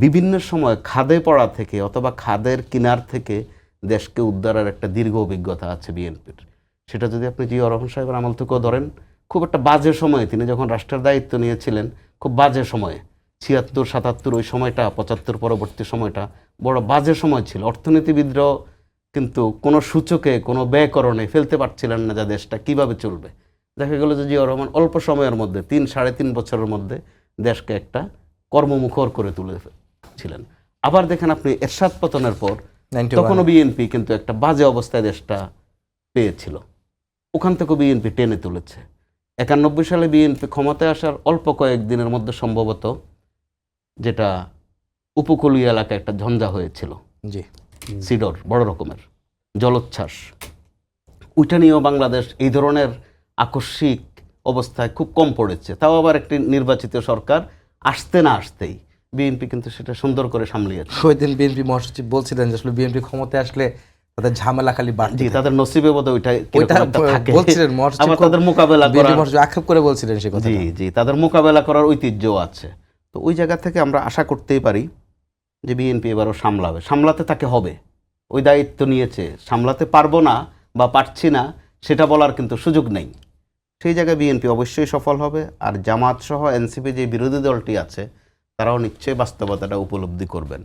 বিভিন্ন সময় খাদে পড়া থেকে অথবা খাদের কিনার থেকে দেশকে উদ্ধারের একটা দীর্ঘ অভিজ্ঞতা আছে বিএনপির। সেটা যদি আপনি জিয়া রহমান সাহেবের আমল থেকেও ধরেন, খুব একটা বাজে সময়ে তিনি যখন রাষ্ট্রের দায়িত্ব নিয়েছিলেন, খুব বাজে সময়ে ৭৬, ৭৭ ওই সময়টা, ৭৫ পরবর্তী সময়টা বড় বাজে সময় ছিল। অর্থনীতিবিদরাও কিন্তু কোনো সূচকে কোনো ব্যয়করণে ফেলতে পারছিলেন না যা দেশটা কিভাবে চলবে। দেখা গেল যে জিয়া রহমান অল্প সময়ের মধ্যে ৩-৩.৫ বছরের মধ্যে দেশকে একটা কর্মমুখর করে তুলেছিলেন। আবার দেখেন আপনি এরশাদ পতনের পর তখনও বিএনপি কিন্তু একটা বাজে অবস্থায় দেশটা পেয়েছিল, ওখান থেকেও বিএনপি টেনে তুলেছে। ৯১ সালে বিএনপি ক্ষমতায় আসার অল্প কয়েকদিনের মধ্যে সম্ভবত যেটা উপকূলীয় এলাকায় একটা ঝঞ্ঝা হয়েছিল, জি সিডর, বড় রকমের জলোচ্ছ্বাস, ওইটা নিয়েও বাংলাদেশ এই ধরনের আকস্মিক অবস্থায় খুব কম পড়েছে। তাও আবার একটি নির্বাচিত সরকার আসতে না আসতেই বিএনপি কিন্তু সেটা সুন্দর করে সামলিয়েছে। ওই দিন বিএনপি মহাসচিব বলছিলেন যে আসলে বিএনপি ক্ষমতায় আসলে তাদের ঝামেলা খালি বাড়ছে, তাদের নসিবে বোধ ওইটা বলছিলেন মহাসচিব, আবার তাদের মোকাবেলা করার আক্ষেপ করে বলছিলেন সে কথা। জি তাদের মোকাবেলা করার ঐতিহ্যও আছে। তো ওই জায়গা থেকে আমরা আশা করতেই পারি যে বিএনপি এবারও সামলাবে, সামলাতে তাকে হবে, ওই দায়িত্ব নিয়েছে। সামলাতে পারবো না বা পারছি না সেটা বলার কিন্তু সুযোগ নেই। সেই জায়গায় বিএনপি অবশ্যই সফল হবে। আর জামাত সহ এনসিপি যে বিরোধী দলটি আছে তারাও নিশ্চয়ই বাস্তবতাটা উপলব্ধি করবেন।